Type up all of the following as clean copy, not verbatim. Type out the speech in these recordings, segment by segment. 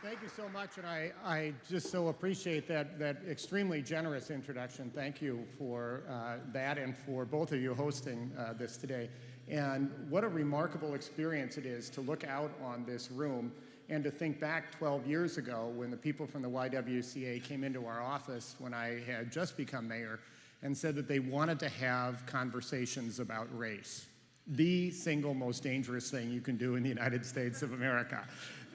Thank you so much, and I just so appreciate that extremely generous introduction. Thank you for that and for both of you hosting this today. And what a remarkable experience it is to look out on this room and to think back 12 years ago when the people from the YWCA came into our office when I had just become mayor and said that they wanted to have conversations about race, the single most dangerous thing you can do in the United States of America.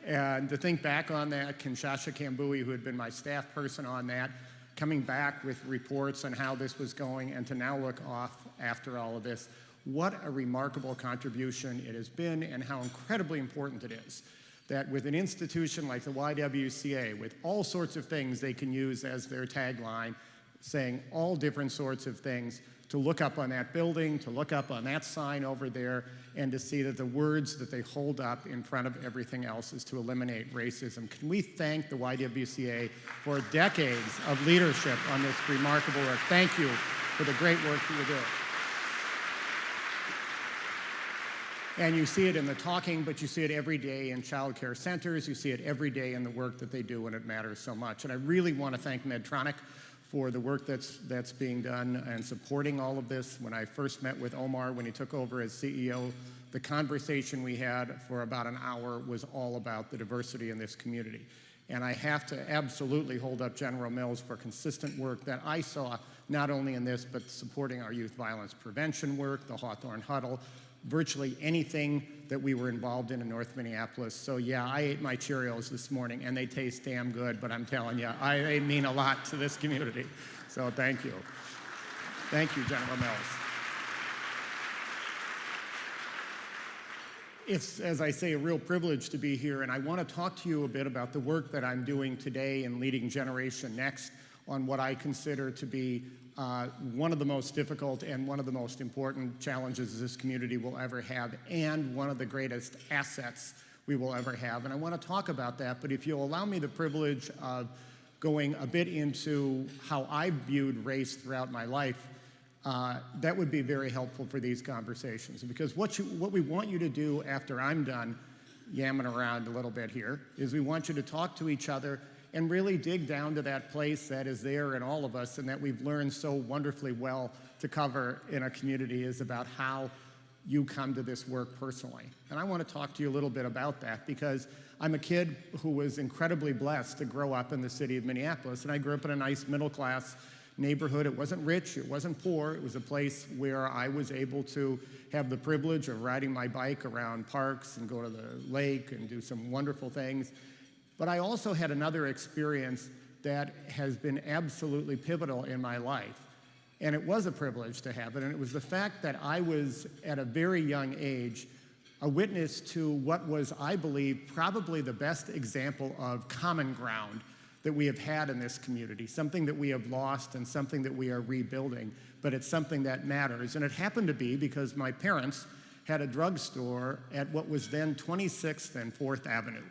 And to think back on that, Kinshasa Kambui, who had been my staff person on that, coming back with reports on how this was going, and to now look off after all of this, what a remarkable contribution it has been, and how incredibly important it is that with an institution like the YWCA, with all sorts of things they can use as their tagline, saying all different sorts of things, to look up on that building, to look up on that sign over there, and to see that the words that they hold up in front of everything else is to eliminate racism. Can we thank the YWCA for decades of leadership on this remarkable work? Thank you for the great work that you do. And you see it in the talking, but you see it every day in child care centers. You see it every day in the work that they do, and it matters so much. And I really want to thank Medtronic for the work that's being done and supporting all of this. When I first met with Omar, when he took over as CEO, the conversation we had for about an hour was all about the diversity in this community. And I have to absolutely hold up General Mills for consistent work that I saw, not only in this, but supporting our youth violence prevention work, the Hawthorne Huddle, virtually anything that we were involved in North Minneapolis. So yeah, I ate my Cheerios this morning and they taste damn good, but I'm telling you, they mean a lot to this community. So thank you. Thank you, General Mills. It's, as I say, a real privilege to be here, and I want to talk to you a bit about the work that I'm doing today in leading Generation Next on what I consider to be one of the most difficult and one of the most important challenges this community will ever have, and one of the greatest assets we will ever have. And I want to talk about that, but if you'll allow me the privilege of going a bit into how I viewed race throughout my life, that would be very helpful for these conversations. Because what we want you to do after I'm done yamming around a little bit here is we want you to talk to each other and really dig down to that place that is there in all of us and that we've learned so wonderfully well to cover in a community, is about how you come to this work personally. And I want to talk to you a little bit about that, because I'm a kid who was incredibly blessed to grow up in the city of Minneapolis, and I grew up in a nice middle-class neighborhood. It wasn't rich, it wasn't poor, it was a place where I was able to have the privilege of riding my bike around parks and go to the lake and do some wonderful things. But I also had another experience that has been absolutely pivotal in my life. And it was a privilege to have it, and it was the fact that I was, at a very young age, a witness to what was, I believe, probably the best example of common ground that we have had in this community, something that we have lost and something that we are rebuilding, but it's something that matters. And it happened to be because my parents had a drugstore at what was then 26th and 4th Avenue.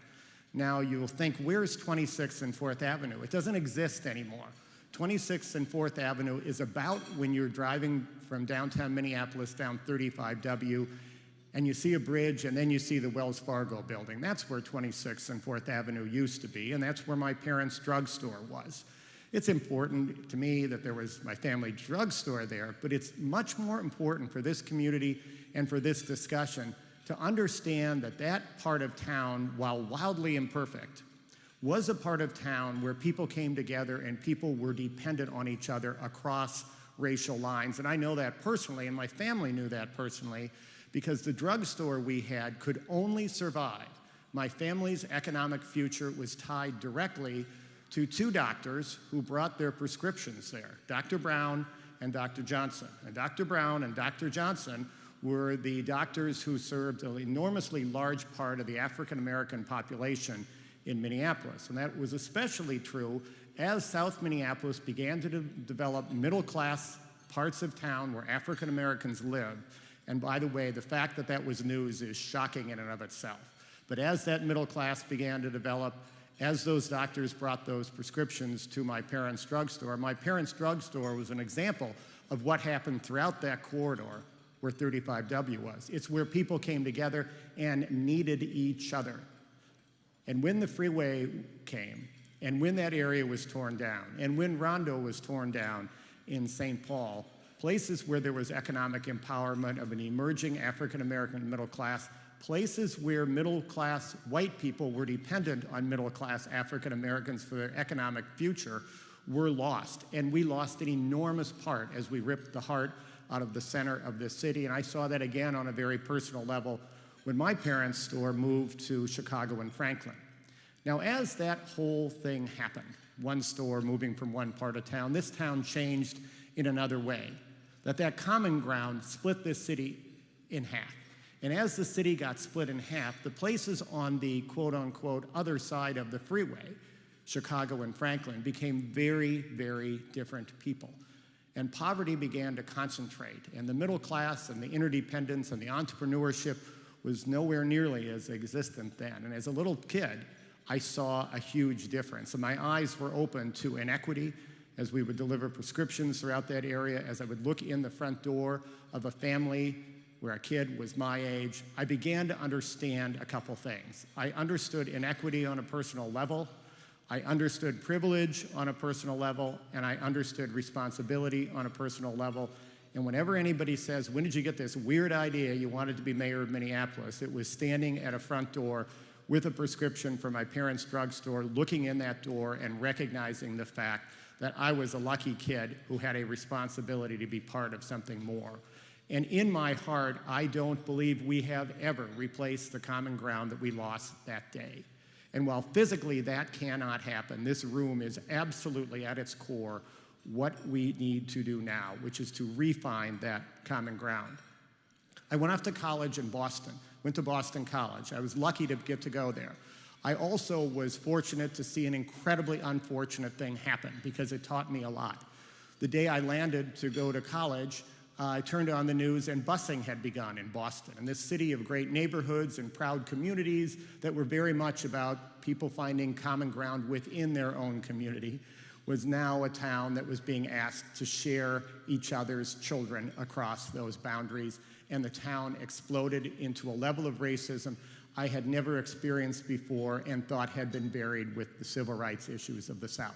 Now, you'll think, where's 26th and 4th Avenue? It doesn't exist anymore. 26th and 4th Avenue is about when you're driving from downtown Minneapolis down 35W, and you see a bridge, and then you see the Wells Fargo building. That's where 26th and 4th Avenue used to be, and that's where my parents' drugstore was. It's important to me that there was my family drugstore there, but it's much more important for this community and for this discussion to understand that that part of town, while wildly imperfect, was a part of town where people came together and people were dependent on each other across racial lines. And I know that personally, and my family knew that personally, because the drugstore we had could only survive. My family's economic future was tied directly to two doctors who brought their prescriptions there, Dr. Brown and Dr. Johnson. And Dr. Brown and Dr. Johnson were the doctors who served an enormously large part of the African-American population in Minneapolis. And that was especially true as South Minneapolis began to develop middle-class parts of town where African-Americans lived. And by the way, the fact that that was news is shocking in and of itself. But as that middle class began to develop, as those doctors brought those prescriptions to my parents' drugstore was an example of what happened throughout that corridor where 35W was. It's where people came together and needed each other. And when the freeway came, and when that area was torn down, and when Rondo was torn down in St. Paul, places where there was economic empowerment of an emerging African-American middle class, places where middle-class white people were dependent on middle-class African-Americans for their economic future, were lost. And we lost an enormous part as we ripped the heart out of the center of this city. And I saw that again on a very personal level when my parents' store moved to Chicago and Franklin. Now, as that whole thing happened, one store moving from one part of town, this town changed in another way. That common ground split this city in half. And as the city got split in half, the places on the quote-unquote other side of the freeway, Chicago and Franklin, became very, very different people. And poverty began to concentrate, and the middle class and the interdependence and the entrepreneurship was nowhere nearly as existent then. And as a little kid, I saw a huge difference. And my eyes were open to inequity as we would deliver prescriptions throughout that area, as I would look in the front door of a family where a kid was my age. I began to understand a couple things. I understood inequity on a personal level, I understood privilege on a personal level, and I understood responsibility on a personal level. And whenever anybody says, when did you get this weird idea you wanted to be mayor of Minneapolis, it was standing at a front door with a prescription from my parents' drugstore, looking in that door and recognizing the fact that I was a lucky kid who had a responsibility to be part of something more. And in my heart, I don't believe we have ever replaced the common ground that we lost that day. And while physically that cannot happen, this room is absolutely at its core what we need to do now, which is to refine that common ground. I went off to college in Boston, went to Boston College. I was lucky to get to go there. I also was fortunate to see an incredibly unfortunate thing happen because it taught me a lot. The day I landed to go to college, I turned on the news and busing had begun in Boston. And this city of great neighborhoods and proud communities that were very much about people finding common ground within their own community was now a town that was being asked to share each other's children across those boundaries. And the town exploded into a level of racism I had never experienced before and thought had been buried with the civil rights issues of the South.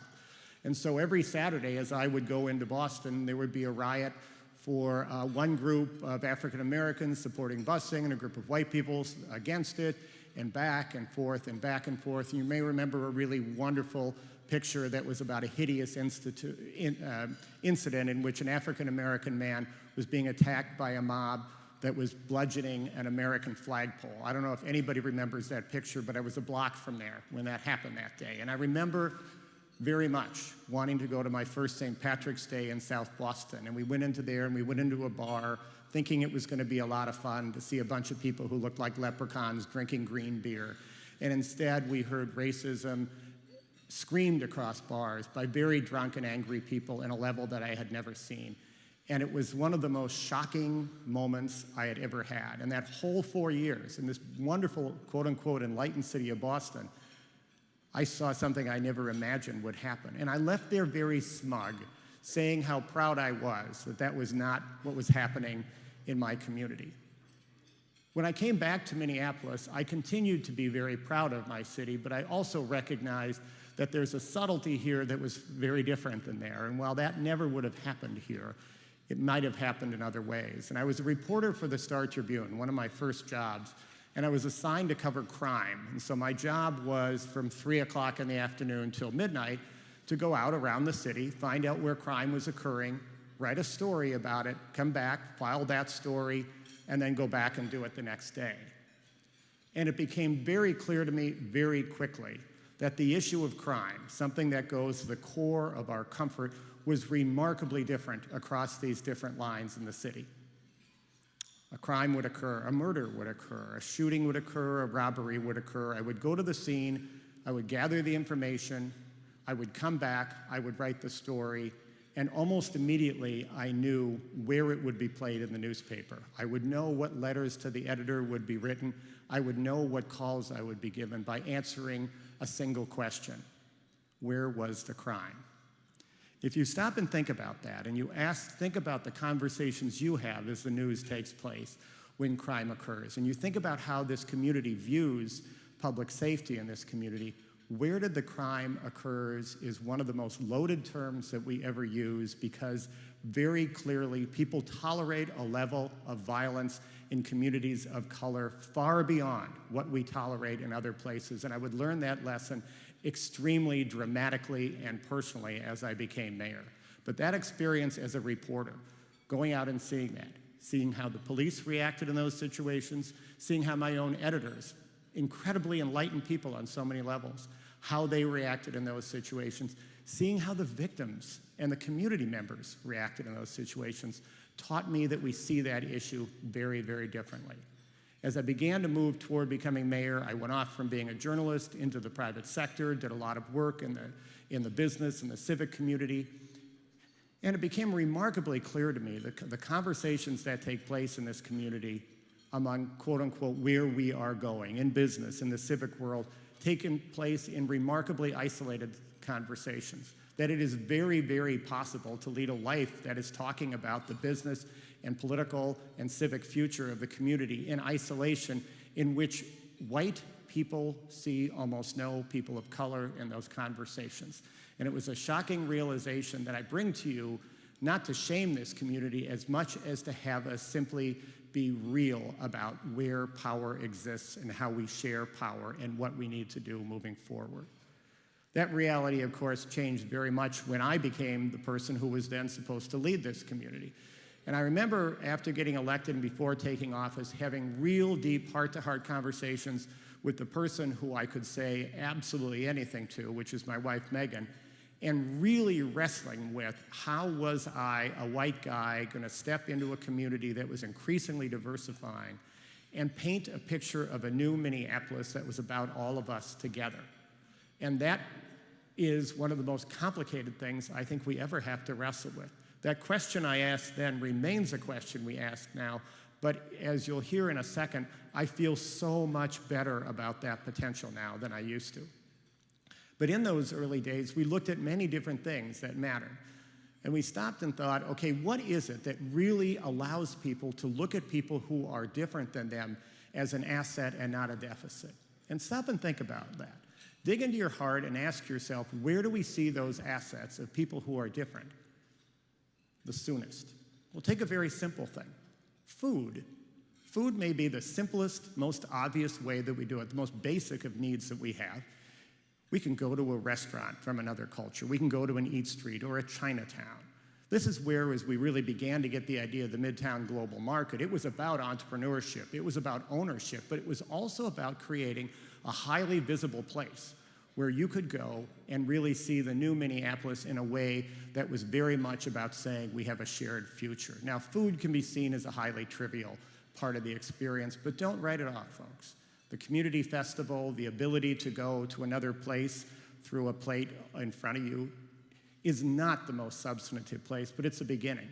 And so every Saturday as I would go into Boston, there would be a riot for one group of African Americans supporting busing and a group of white people against it, and back and forth and back and forth. You may remember a really wonderful picture that was about a hideous incident in which an African American man was being attacked by a mob that was bludgeoning an American flagpole. I don't know if anybody remembers that picture, but I was a block from there when that happened that day. And I remember very much wanting to go to my first St. Patrick's Day in South Boston. And we went into there and we went into a bar thinking it was going to be a lot of fun to see a bunch of people who looked like leprechauns drinking green beer. And instead we heard racism screamed across bars by very drunk and angry people in a level that I had never seen. And it was one of the most shocking moments I had ever had. And that whole 4 years in this wonderful, quote-unquote, enlightened city of Boston, I saw something I never imagined would happen. And I left there very smug, saying how proud I was that that was not what was happening in my community. When I came back to Minneapolis, I continued to be very proud of my city, but I also recognized that there's a subtlety here that was very different than there. And while that never would have happened here, it might have happened in other ways. And I was a reporter for the Star Tribune, one of my first jobs, and I was assigned to cover crime. And so my job was from 3 o'clock in the afternoon till midnight to go out around the city, find out where crime was occurring, write a story about it, come back, file that story, and then go back and do it the next day. And it became very clear to me very quickly that the issue of crime, something that goes to the core of our comfort, was remarkably different across these different lines in the city. A crime would occur, a murder would occur, a shooting would occur, a robbery would occur. I would go to the scene, I would gather the information, I would come back, I would write the story, and almost immediately I knew where it would be played in the newspaper. I would know what letters to the editor would be written. I would know what calls I would be given by answering a single question: where was the crime? If you stop and think about that, and you think about the conversations you have as the news takes place when crime occurs, and you think about how this community views public safety in this community, where did the crime occurs is one of the most loaded terms that we ever use, because very clearly people tolerate a level of violence in communities of color far beyond what we tolerate in other places. And I would learn that lesson extremely dramatically and personally as I became mayor. But that experience as a reporter, going out and seeing that, seeing how the police reacted in those situations, seeing how my own editors, incredibly enlightened people on so many levels, how they reacted in those situations, seeing how the victims and the community members reacted in those situations, taught me that we see that issue very, very differently. As I began to move toward becoming mayor, I went off from being a journalist into the private sector, did a lot of work in the business and the civic community, and it became remarkably clear to me that the conversations that take place in this community among, quote unquote, where we are going in business, in the civic world, taken place in remarkably isolated conversations. That it is very, very possible to lead a life that is talking about the business and political and civic future of the community in isolation, in which white people see almost no people of color in those conversations. And it was a shocking realization that I bring to you, not to shame this community as much as to have us simply be real about where power exists and how we share power and what we need to do moving forward. That reality, of course, changed very much when I became the person who was then supposed to lead this community. And I remember after getting elected and before taking office, having real deep heart-to-heart conversations with the person who I could say absolutely anything to, which is my wife, Megan, and really wrestling with how was I, a white guy, going to step into a community that was increasingly diversifying and paint a picture of a new Minneapolis that was about all of us together. And that is one of the most complicated things I think we ever have to wrestle with. That question I asked then remains a question we ask now, but as you'll hear in a second, I feel so much better about that potential now than I used to. But in those early days, we looked at many different things that mattered. And we stopped and thought, okay, what is it that really allows people to look at people who are different than them as an asset and not a deficit? And stop and think about that. Dig into your heart and ask yourself, where do we see those assets of people who are different the soonest? Well, take a very simple thing. Food. Food may be the simplest, most obvious way that we do it, the most basic of needs that we have. We can go to a restaurant from another culture. We can go to an Eat Street or a Chinatown. This is where, as we really began to get the idea of the Midtown Global Market, it was about entrepreneurship, it was about ownership, but it was also about creating a highly visible place where you could go and really see the new Minneapolis in a way that was very much about saying we have a shared future. Now, food can be seen as a highly trivial part of the experience, but don't write it off, folks. The community festival, the ability to go to another place through a plate in front of you is not the most substantive place, but it's a beginning.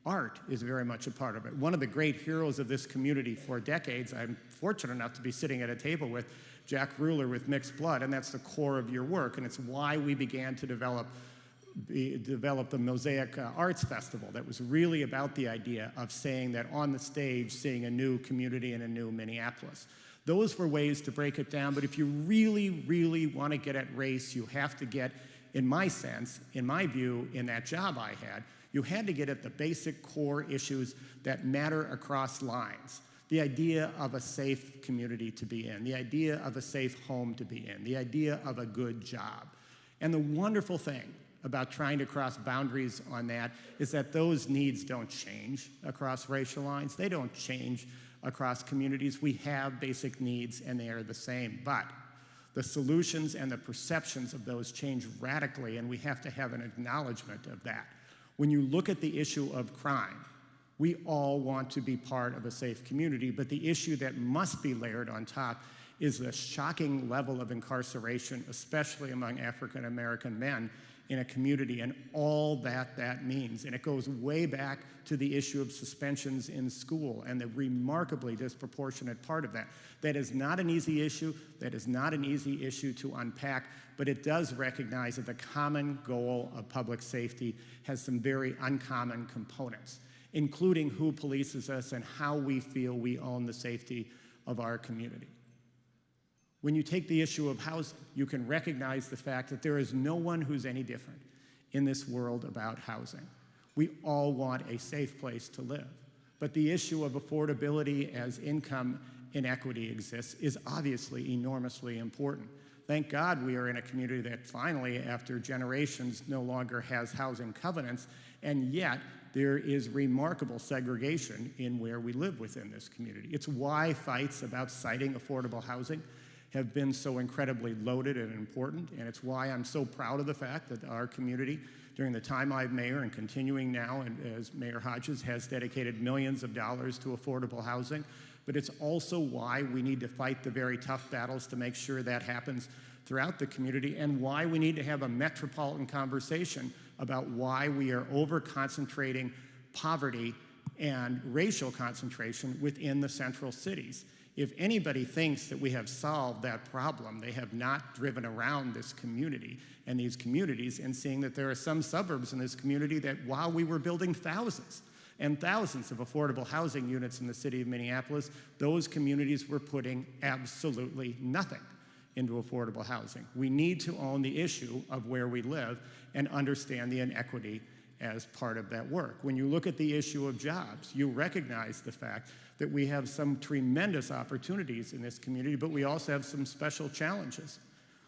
Art is very much a part of it. One of the great heroes of this community for decades, I'm fortunate enough to be sitting at a table with Jack Ruler with Mixed Blood, and that's the core of your work, and it's why we began to develop the Mosaic Arts Festival that was really about the idea of saying that on the stage, seeing a new community and a new Minneapolis. Those were ways to break it down, but if you really, really want to get at race, you have to get, in my sense, in my view, in that job I had, you had to get at the basic core issues that matter across lines. The idea of a safe community to be in, the idea of a safe home to be in, the idea of a good job. And the wonderful thing about trying to cross boundaries on that is that those needs don't change across racial lines. They don't change across communities. We have basic needs and they are the same, but the solutions and the perceptions of those change radically, and we have to have an acknowledgement of that. When you look at the issue of crime, we all want to be part of a safe community, but the issue that must be layered on top is the shocking level of incarceration, especially among African American men in a community, and all that that means. And it goes way back to the issue of suspensions in school and the remarkably disproportionate part of that. That is not an easy issue. That is not an easy issue to unpack, but it does recognize that the common goal of public safety has some very uncommon components, including who polices us and how we feel we own the safety of our community. When you take the issue of housing, you can recognize the fact that there is no one who's any different in this world about housing. We all want a safe place to live. But the issue of affordability as income inequity exists is obviously enormously important. Thank God we are in a community that finally, after generations, no longer has housing covenants, and yet there is remarkable segregation in where we live within this community. It's why fights about citing affordable housing have been so incredibly loaded and important, and it's why I'm so proud of the fact that our community, during the time I'm mayor and continuing now, and as Mayor Hodges, has dedicated millions of dollars to affordable housing. But it's also why we need to fight the very tough battles to make sure that happens throughout the community, and why we need to have a metropolitan conversation about why we are over-concentrating poverty and racial concentration within the central cities. If anybody thinks that we have solved that problem, they have not driven around this community and these communities and seeing that there are some suburbs in this community that, while we were building thousands and thousands of affordable housing units in the city of Minneapolis, those communities were putting absolutely nothing into affordable housing. We need to own the issue of where we live and understand the inequity as part of that work. When you look at the issue of jobs, you recognize the fact that we have some tremendous opportunities in this community, but we also have some special challenges.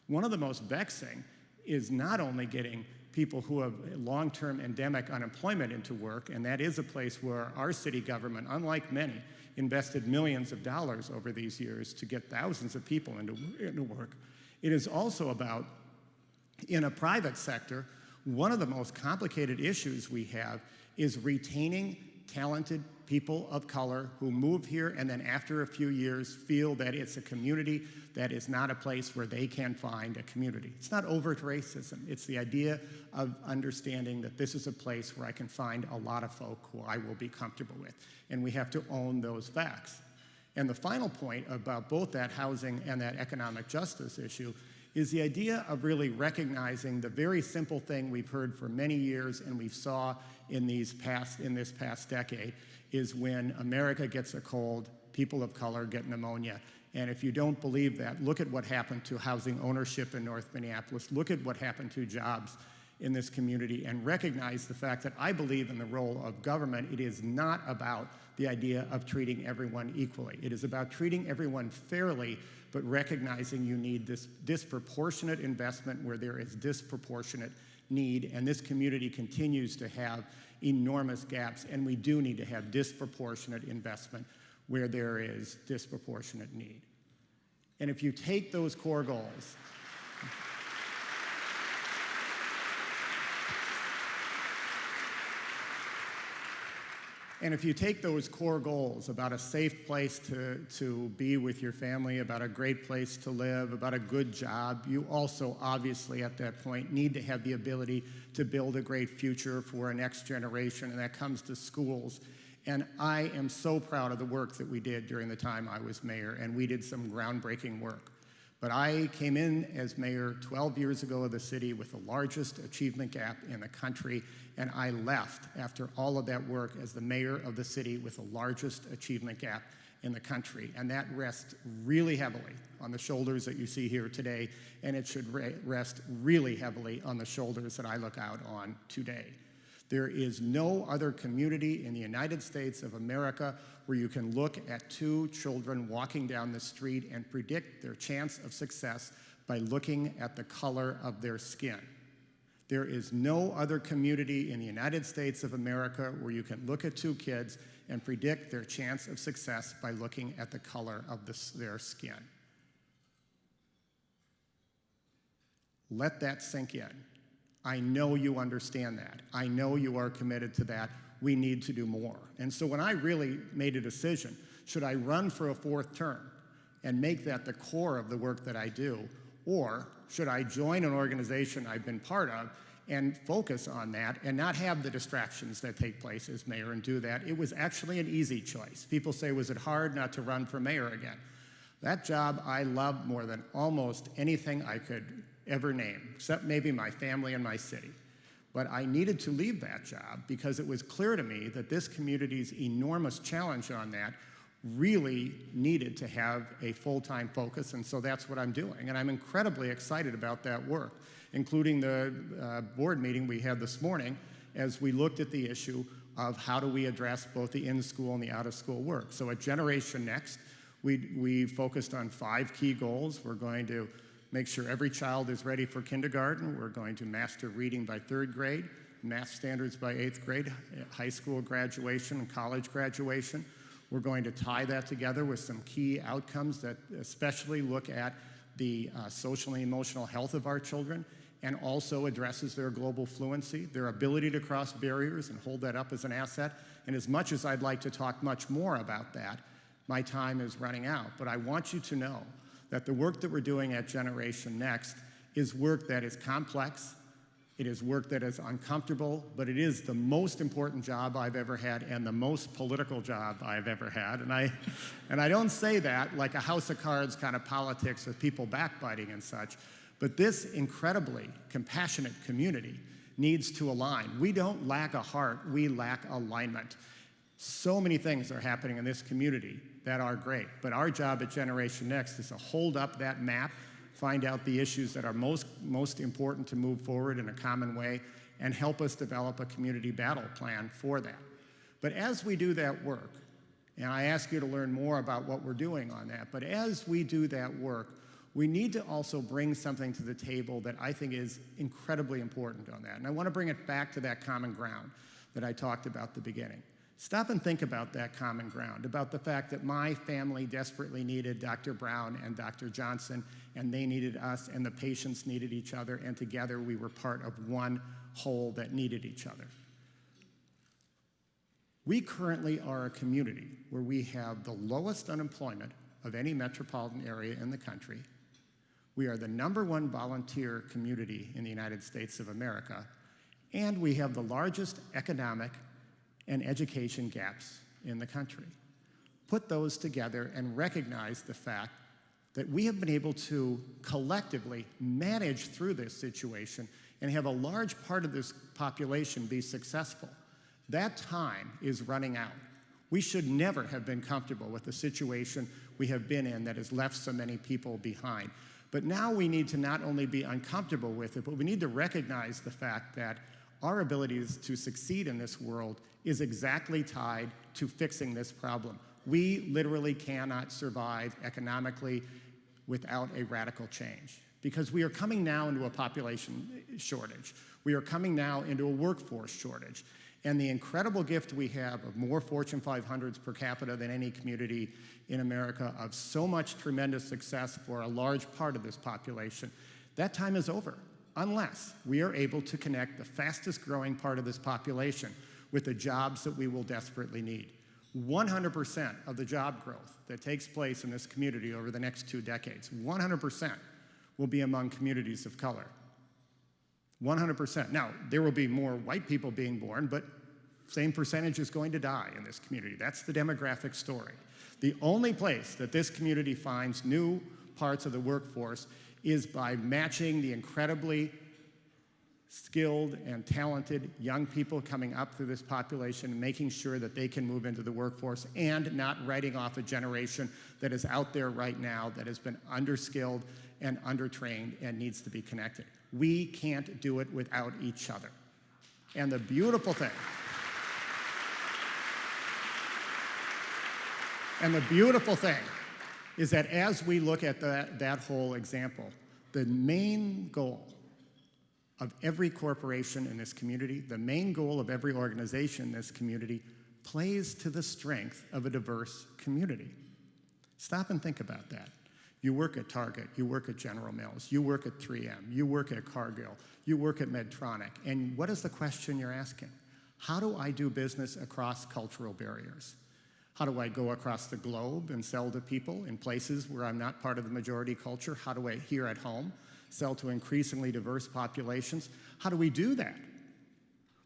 One of the most vexing is not only getting people who have long-term endemic unemployment into work, and that is a place where our city government, unlike many, invested millions of dollars over these years to get thousands of people into work. It is also about, in a private sector, one of the most complicated issues we have is retaining talented people of color who move here and then after a few years feel that it's a community that is not a place where they can find a community. It's not overt racism. It's the idea of understanding that this is a place where I can find a lot of folk who I will be comfortable with. And we have to own those facts. And the final point about both that housing and that economic justice issue is the idea of really recognizing the very simple thing we've heard for many years and we saw in this past decade, is when America gets a cold, people of color get pneumonia. And if you don't believe that, look at what happened to housing ownership in North Minneapolis, look at what happened to jobs in this community, and recognize the fact that I believe in the role of government. It is not about the idea of treating everyone equally. It is about treating everyone fairly, but recognizing you need this disproportionate investment where there is disproportionate need, and this community continues to have enormous gaps, and we do need to have disproportionate investment where there is disproportionate need. And if you take those core goals, about a safe place to be with your family, about a great place to live, about a good job, you also obviously at that point need to have the ability to build a great future for a next generation, and that comes to schools. And I am so proud of the work that we did during the time I was mayor, and we did some groundbreaking work. But I came in as mayor 12 years ago of the city with the largest achievement gap in the country, and I left after all of that work as the mayor of the city with the largest achievement gap in the country. And that rests really heavily on the shoulders that you see here today, and it should rest really heavily on the shoulders that I look out on today. There is no other community in the United States of America where you can look at two children walking down the street and predict their chance of success by looking at the color of their skin. There is no other community in the United States of America where you can look at two kids and predict their chance of success by looking at the color of their skin. Let that sink in. I know you understand that. I know you are committed to that. We need to do more. And so when I really made a decision, should I run for a fourth term and make that the core of the work that I do, or should I join an organization I've been part of and focus on that and not have the distractions that take place as mayor and do that? It was actually an easy choice. People say, was it hard not to run for mayor again? That job I loved more than almost anything I could ever name, except maybe my family and my city. But I needed to leave that job because it was clear to me that this community's enormous challenge on that really needed to have a full-time focus, and so that's what I'm doing. And I'm incredibly excited about that work, including the board meeting we had this morning as we looked at the issue of how do we address both the in-school and the out-of-school work. So at Generation Next, we focused on 5 key goals. We're going to make sure every child is ready for kindergarten. We're going to master reading by 3rd grade, math standards by 8th grade, high school graduation and college graduation. We're going to tie that together with some key outcomes that especially look at the social and emotional health of our children, and also addresses their global fluency, their ability to cross barriers and hold that up as an asset. And as much as I'd like to talk much more about that, my time is running out. But I want you to know that the work that we're doing at Generation Next is work that is complex, it is work that is uncomfortable, but it is the most important job I've ever had and the most political job I've ever had. And I don't say that like a house of cards kind of politics with people backbiting and such, but this incredibly compassionate community needs to align. We don't lack a heart, we lack alignment. So many things are happening in this community that are great, but our job at Generation Next is to hold up that map, find out the issues that are most important to move forward in a common way, and help us develop a community battle plan for that. But as we do that work, and I ask you to learn more about what we're doing on that, but as we do that work, we need to also bring something to the table that I think is incredibly important on that. And I want to bring it back to that common ground that I talked about at the beginning. Stop and think about that common ground, about the fact that my family desperately needed Dr. Brown and Dr. Johnson, and they needed us, and the patients needed each other, and together we were part of one whole that needed each other. We currently are a community where we have the lowest unemployment of any metropolitan area in the country. We are the #1 volunteer community in the United States of America, and we have the largest economic and education gaps in the country. Put those together and recognize the fact that we have been able to collectively manage through this situation and have a large part of this population be successful. That time is running out. We should never have been comfortable with the situation we have been in that has left so many people behind. But now we need to not only be uncomfortable with it, but we need to recognize the fact that our abilities to succeed in this world is exactly tied to fixing this problem. We literally cannot survive economically without a radical change, because we are coming now into a population shortage. We are coming now into a workforce shortage. And the incredible gift we have of more Fortune 500s per capita than any community in America, of so much tremendous success for a large part of this population, that time is over, unless we are able to connect the fastest growing part of this population with the jobs that we will desperately need. 100% of the job growth that takes place in this community over the next 2 decades, 100% will be among communities of color. 100%. Now, there will be more white people being born, but same percentage is going to die in this community. That's the demographic story. The only place that this community finds new parts of the workforce is by matching the incredibly skilled and talented young people coming up through this population, and making sure that they can move into the workforce, and not writing off a generation that is out there right now that has been underskilled and undertrained and needs to be connected. We can't do it without each other. And the beautiful thing, is that as we look at that whole example, the main goal of every corporation in this community, the main goal of every organization in this community, plays to the strength of a diverse community. Stop and think about that. You work at Target, you work at General Mills, you work at 3M, you work at Cargill, you work at Medtronic, and what is the question you're asking? How do I do business across cultural barriers? How do I go across the globe and sell to people in places where I'm not part of the majority culture? How do I, here at home, sell to increasingly diverse populations? How do we do that?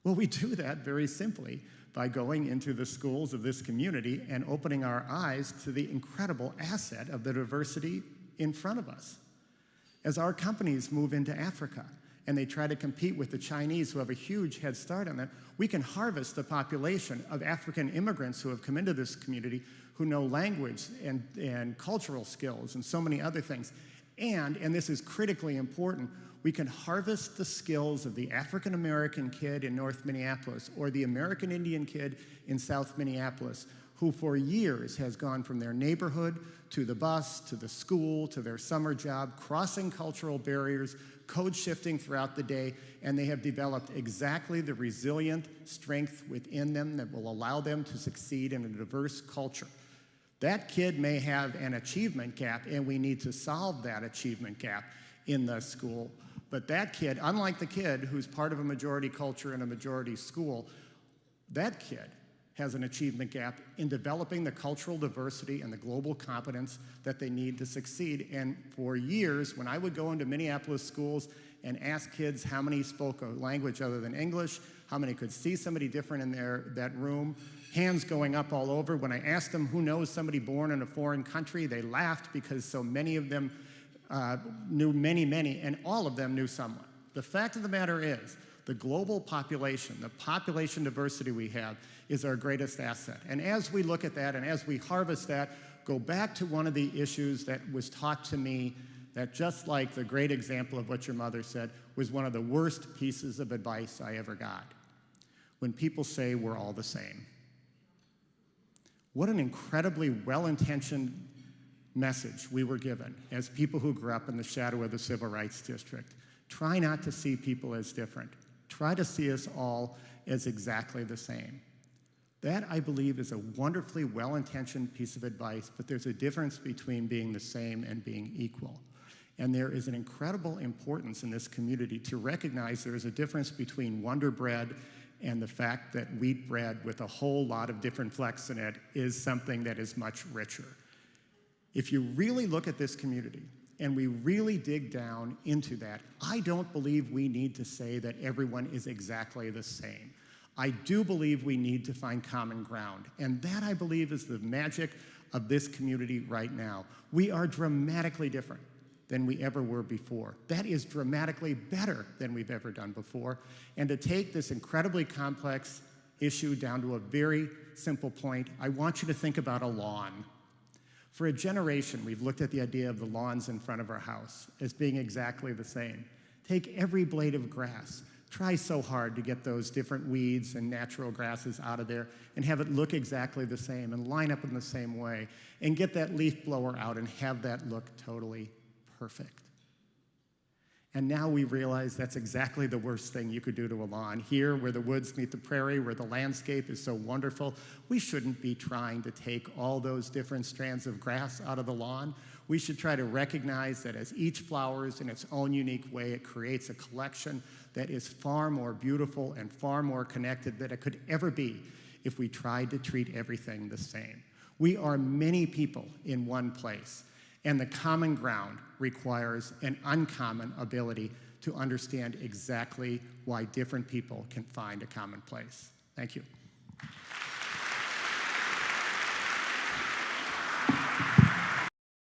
Well, we do that very simply by going into the schools of this community and opening our eyes to the incredible asset of the diversity in front of us. As our companies move into Africa, and they try to compete with the Chinese who have a huge head start on them, we can harvest the population of African immigrants who have come into this community who know language and cultural skills and so many other things. And this is critically important, we can harvest the skills of the African American kid in North Minneapolis or the American Indian kid in South Minneapolis, who for years has gone from their neighborhood to the bus, to the school, to their summer job, crossing cultural barriers, code shifting throughout the day, and they have developed exactly the resilient strength within them that will allow them to succeed in a diverse culture. That kid may have an achievement gap, and we need to solve that achievement gap in the school. But that kid, unlike the kid who's part of a majority culture in a majority school, that kid has an achievement gap in developing the cultural diversity and the global competence that they need to succeed. And for years, when I would go into Minneapolis schools and ask kids how many spoke a language other than English, how many could see somebody different in that room, hands going up all over. When I asked them who knows somebody born in a foreign country, they laughed because so many of them knew many, and all of them knew someone. The fact of the matter is, the global population, the population diversity we have, is our greatest asset. And as we look at that and as we harvest that, go back to one of the issues that was taught to me that, just like the great example of what your mother said, was one of the worst pieces of advice I ever got. When people say we're all the same. What an incredibly well-intentioned message we were given as people who grew up in the shadow of the Civil Rights District. Try not to see people as different. Try to see us all as exactly the same. That, I believe, is a wonderfully well-intentioned piece of advice, but there's a difference between being the same and being equal. And there is an incredible importance in this community to recognize there is a difference between Wonder Bread and the fact that wheat bread with a whole lot of different flecks in it is something that is much richer. If you really look at this community, and we really dig down into that, I don't believe we need to say that everyone is exactly the same. I do believe we need to find common ground, and that, I believe, is the magic of this community right now. We are dramatically different than we ever were before. That is dramatically better than we've ever done before, and to take this incredibly complex issue down to a very simple point, I want you to think about a lawn. For a generation, we've looked at the idea of the lawns in front of our house as being exactly the same. Take every blade of grass. Try so hard to get those different weeds and natural grasses out of there and have it look exactly the same and line up in the same way and get that leaf blower out and have that look totally perfect. And now we realize that's exactly the worst thing you could do to a lawn. Here, where the woods meet the prairie, where the landscape is so wonderful, we shouldn't be trying to take all those different strands of grass out of the lawn. We should try to recognize that as each flowers in its own unique way, it creates a collection that is far more beautiful and far more connected than it could ever be if we tried to treat everything the same. We are many people in one place. And the common ground requires an uncommon ability to understand exactly why different people can find a common place. Thank you.